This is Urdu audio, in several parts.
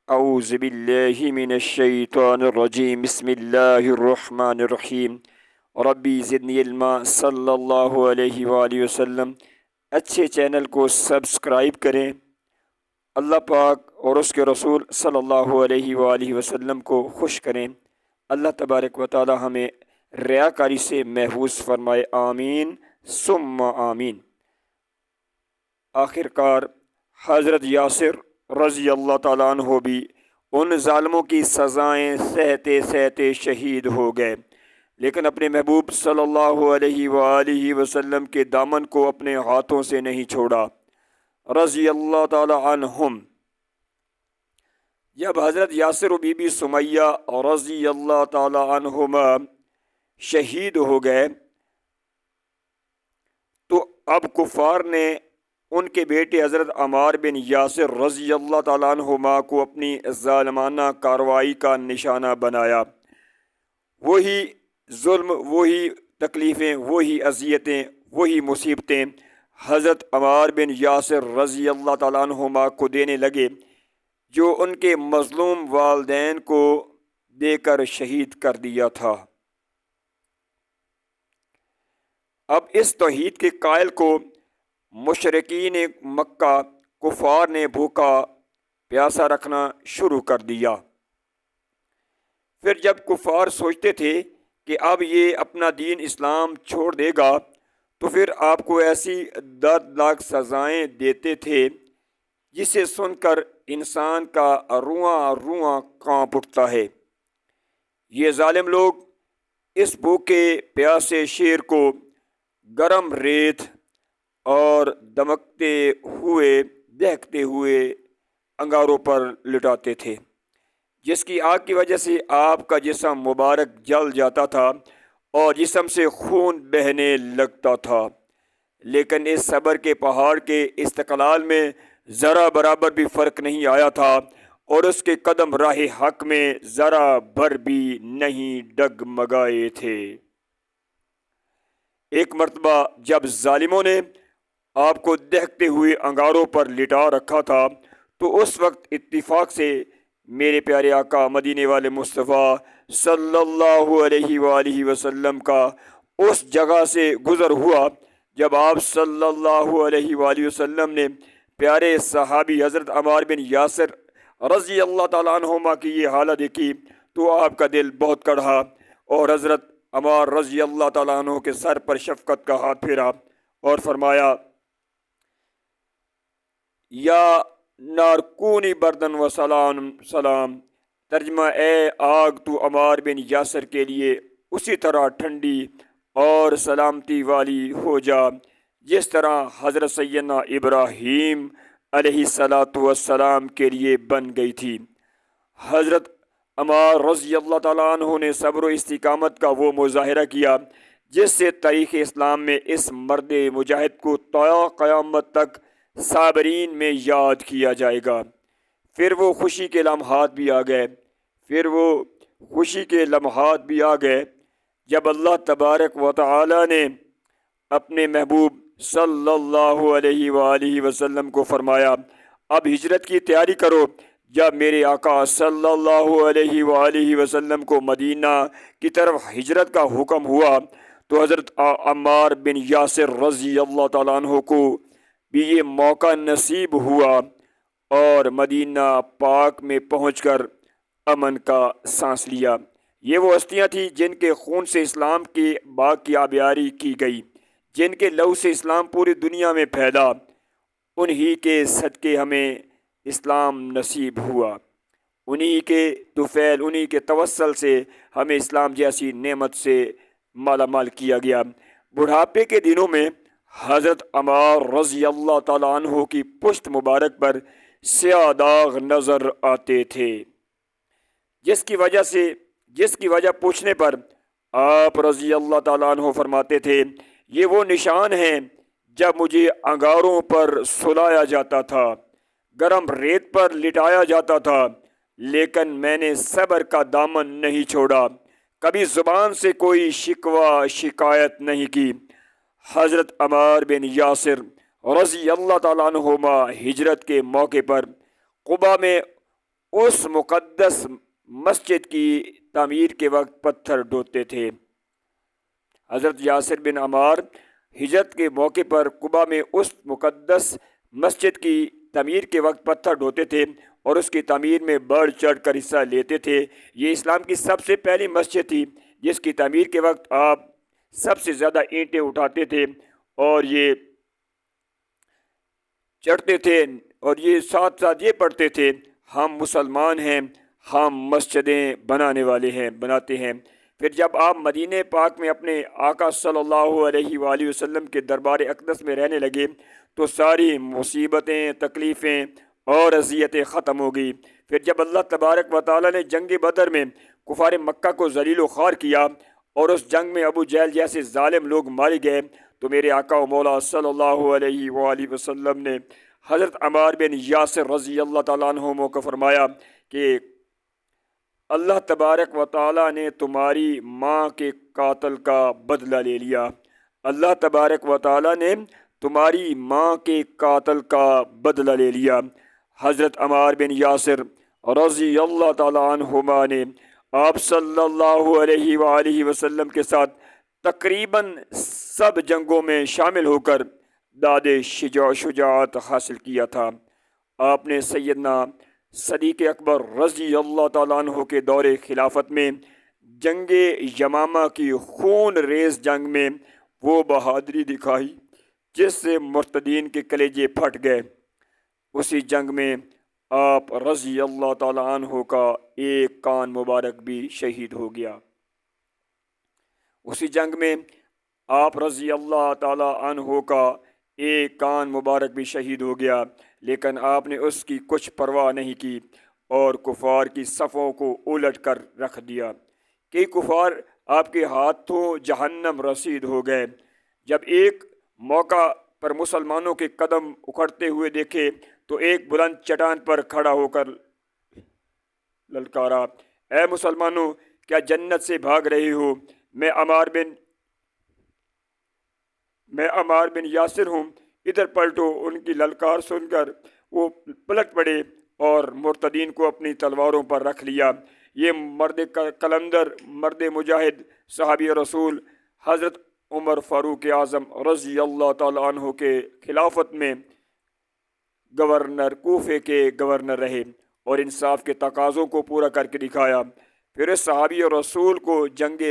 اعوذ باللہ من الشیطان الرجیم بسم اللہ الرحمن الرحیم ربی زدنی علما صلی اللہ علیہ وآلہ وسلم۔ اچھے چینل کو سبسکرائب کریں، اللہ پاک اور اس کے رسول صلی اللہ علیہ وآلہ وسلم کو خوش کریں۔ اللہ تبارک و تعالی ہمیں ریاکاری سے محفوظ فرمائے، آمین ثم آمین۔ آخر کار حضرت یاسر رضی اللہ تعالیٰ عنہ بھی ان ظالموں کی سزائیں سہتے سہتے شہید ہو گئے، لیکن اپنے محبوب صلی اللہ علیہ وآلہ وسلم کے دامن کو اپنے ہاتھوں سے نہیں چھوڑا رضی اللہ تعالیٰ عنہم۔ جب حضرت یاسر و بی بی سمیہ رضی اللہ تعالیٰ عنہما شہید ہو گئے تو اب کفار نے ان کے بیٹے حضرت عمار بن یاسر رضی اللہ تعالیٰ عنہما کو اپنی ظالمانہ کارروائی کا نشانہ بنایا۔ وہی ظلم، وہی تکلیفیں، وہی اذیتیں، وہی مصیبتیں حضرت عمار بن یاسر رضی اللہ تعالیٰ عنہما کو دینے لگے جو ان کے مظلوم والدین کو دے کر شہید کر دیا تھا۔ اب اس توحید کے قائل کو مشرکین مکہ کفار نے بھوکا پیاسا رکھنا شروع کر دیا۔ پھر جب کفار سوچتے تھے کہ اب یہ اپنا دین اسلام چھوڑ دے گا تو پھر آپ کو ایسی دردناک سزائیں دیتے تھے جسے سن کر انسان کا رواں رواں کانپ اٹھتا ہے۔ یہ ظالم لوگ اس بھوکے پیاسے شیر کو گرم ریت اور دمکتے ہوئے دہکتے ہوئے انگاروں پر لٹاتے تھے، جس کی آگ کی وجہ سے آپ کا جسم مبارک جل جاتا تھا اور جسم سے خون بہنے لگتا تھا، لیکن اس صبر کے پہاڑ کے استقلال میں ذرا برابر بھی فرق نہیں آیا تھا اور اس کے قدم راہ حق میں ذرا بھر بھی نہیں ڈگمگائے تھے۔ ایک مرتبہ جب ظالموں نے آپ کو دہکتے ہوئے انگاروں پر لٹا رکھا تھا تو اس وقت اتفاق سے میرے پیارے آقا مدینے والے مصطفیٰ صلی اللہ علیہ وآلہ وسلم کا اس جگہ سے گزر ہوا جب آپ صلی اللہ علیہ وآلہ وسلم نے پیارے صحابی حضرت عمار بن یاسر رضی اللہ تعالیٰ عنہما کی یہ حالت دیکھی تو آپ کا دل بہت کڑھا اور حضرت عمار رضی اللہ تعالیٰ عنہ کے سر پر شفقت کا ہاتھ پھیرا اور فرمایا، یا نارکونی بردن و سلام، ترجمہ اے آگ تو عمار بن یاسر کے لیے اسی طرح ٹھنڈی اور سلامتی والی ہو جا جس طرح حضرت سیدنا ابراہیم علیہ السلام کے لیے بن گئی تھی۔ حضرت عمار رضی اللہ تعالیٰ عنہ نے صبر و استقامت کا وہ مظاہرہ کیا جس سے تاریخ اسلام میں اس مرد مجاہد کو تا قیامت تک صابرین میں یاد کیا جائے گا۔ پھر وہ خوشی کے لمحات بھی آ گئے جب اللہ تبارک و تعالی نے اپنے محبوب صلی اللہ علیہ وآلہ وسلم کو فرمایا، اب ہجرت کی تیاری کرو۔ جب میرے آقا صلی اللہ علیہ وآلہ وسلم کو مدینہ کی طرف ہجرت کا حکم ہوا تو حضرت عمار بن یاسر رضی اللہ تعالیٰ عنہ کو بھی یہ موقع نصیب ہوا اور مدینہ پاک میں پہنچ کر امن کا سانس لیا۔ یہ وہ ہستیاں تھیں جن کے خون سے اسلام کے باغ کی آبیاری کی گئی، جن کے لہو سے اسلام پوری دنیا میں پھیلا، انہی کے صدقے ہمیں اسلام نصیب ہوا، انہی کے طفیل، انہی کے توسل سے ہمیں اسلام جیسی نعمت سے مالا مال کیا گیا۔ بڑھاپے کے دنوں میں حضرت عمار رضی اللہ تعالیٰ عنہ کی پشت مبارک پر سیاہ داغ نظر آتے تھے، جس کی وجہ پوچھنے پر آپ رضی اللہ تعالیٰ عنہ فرماتے تھے، یہ وہ نشان ہیں جب مجھے انگاروں پر سلایا جاتا تھا، گرم ریت پر لٹایا جاتا تھا، لیکن میں نے صبر کا دامن نہیں چھوڑا، کبھی زبان سے کوئی شکوہ شکایت نہیں کی۔ حضرت عمار بن یاسر رضی اللہ تعالیٰ عنہما ہجرت کے موقع پر قبا میں اس مقدس مسجد کی تعمیر کے وقت پتھر ڈھوتے تھے۔ حضرت یاسر بن عمار ہجرت کے موقع پر قبا میں اس مقدس مسجد کی تعمیر کے وقت پتھر ڈھوتے تھے اور اس کی تعمیر میں بڑھ چڑھ کر حصہ لیتے تھے۔ یہ اسلام کی سب سے پہلی مسجد تھی جس کی تعمیر کے وقت آپ سب سے زیادہ اینٹیں اٹھاتے تھے اور یہ چڑھتے تھے اور یہ ساتھ ساتھ یہ پڑھتے تھے، ہم مسلمان ہیں، ہم مسجدیں بناتے ہیں۔ پھر جب آپ مدینہ پاک میں اپنے آقا صلی اللہ علیہ وآلہ وسلم کے دربار اقدس میں رہنے لگے تو ساری مصیبتیں، تکلیفیں اور اذیتیں ختم ہو گئی۔ پھر جب اللہ تبارک و تعالیٰ نے جنگ بدر میں کفار مکہ کو ذلیل و خوار کیا اور اس جنگ میں ابو جہل جیسے ظالم لوگ مارے گئے تو میرے آقا و مولا صلی اللہ علیہ وآلہ وسلم نے حضرت عمار بن یاسر رضی اللہ تعالیٰ عنہ کو فرمایا کہ اللہ تبارک و تعالیٰ نے تمہاری ماں کے قاتل کا بدلہ لے لیا۔ اللہ تبارک و تعالیٰ نے تمہاری ماں کے قاتل کا بدلہ لے لیا۔ حضرت عمار بن یاسر رضی اللہ تعالیٰ عنہما نے آپ صلی اللہ علیہ وآلہ وسلم کے ساتھ تقریباً سب جنگوں میں شامل ہو کر داد شجاعت حاصل کیا تھا۔ آپ نے سیدنا صدیق اکبر رضی اللہ تعالیٰ عنہ کے دور خلافت میں جنگ یمامہ کی خون ریز جنگ میں وہ بہادری دکھائی جس سے مرتدین کے کلیجے پھٹ گئے۔ اسی جنگ میں آپ رضی اللہ تعالیٰ عنہ کا ایک کان مبارک بھی شہید ہو گیا۔ اسی جنگ میں آپ رضی اللہ تعالیٰ عنہ کا ایک کان مبارک بھی شہید ہو گیا، لیکن آپ نے اس کی کچھ پرواہ نہیں کی اور کفار کی صفوں کو الٹ کر رکھ دیا۔ کئی کفار آپ کے ہاتھوں جہنم رسید ہو گئے۔ جب ایک موقع پر مسلمانوں کے قدم اکھڑتے ہوئے دیکھے تو ایک بلند چٹان پر کھڑا ہو کر للکارا، اے مسلمانوں، کیا جنت سے بھاگ رہے ہو؟ میں عمار بن یاسر ہوں، ادھر پلٹو۔ ان کی للکار سن کر وہ پلٹ پڑے اور مرتدین کو اپنی تلواروں پر رکھ لیا۔ یہ مرد کلندر، مرد مجاہد، صحابی رسول حضرت عمر فاروق اعظم رضی اللہ تعالیٰ عنہ کے خلافت میں کوفے کے گورنر رہے اور انصاف کے تقاضوں کو پورا کر کے دکھایا۔ پھر اس صحابی رسول کو جنگ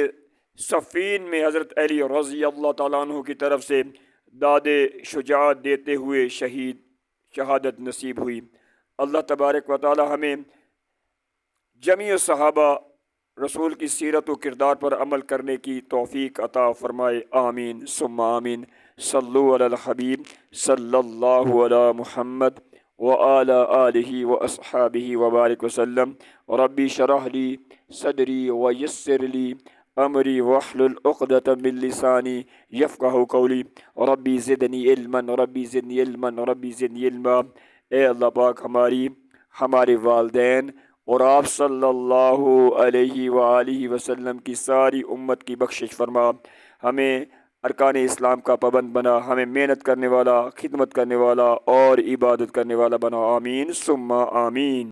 صفین میں حضرت علی رضی اللہ تعالیٰ عنہ کی طرف سے داد شجاعت دیتے ہوئے شہادت نصیب ہوئی۔ اللہ تبارک و تعالی ہمیں جمیع صحابہ رسول کی سیرت و کردار پر عمل کرنے کی توفیق عطا فرمائے، آمین ثم آمین۔ صلو علی الحبیب صلی اللہ علی محمد وعلی آلہ واصحابہ وبارک وسلم۔ ربی شرح لی صدری ویسر لی امری واحلل عقدۃ من لسانی یفقہوا قولی۔ ربی زدنی علما، ربی زدنی علما، ربی زدنی علما۔ اے اللہ پاک ہمارے والدین اور آپ صلی اللہ علیہ وآلہ وسلم کی ساری امت کی بخشش فرما، ہمیں ارکان اسلام کا پابند بنا، ہمیں محنت کرنے والا، خدمت کرنے والا اور عبادت کرنے والا بنا، آمین ثم آمین۔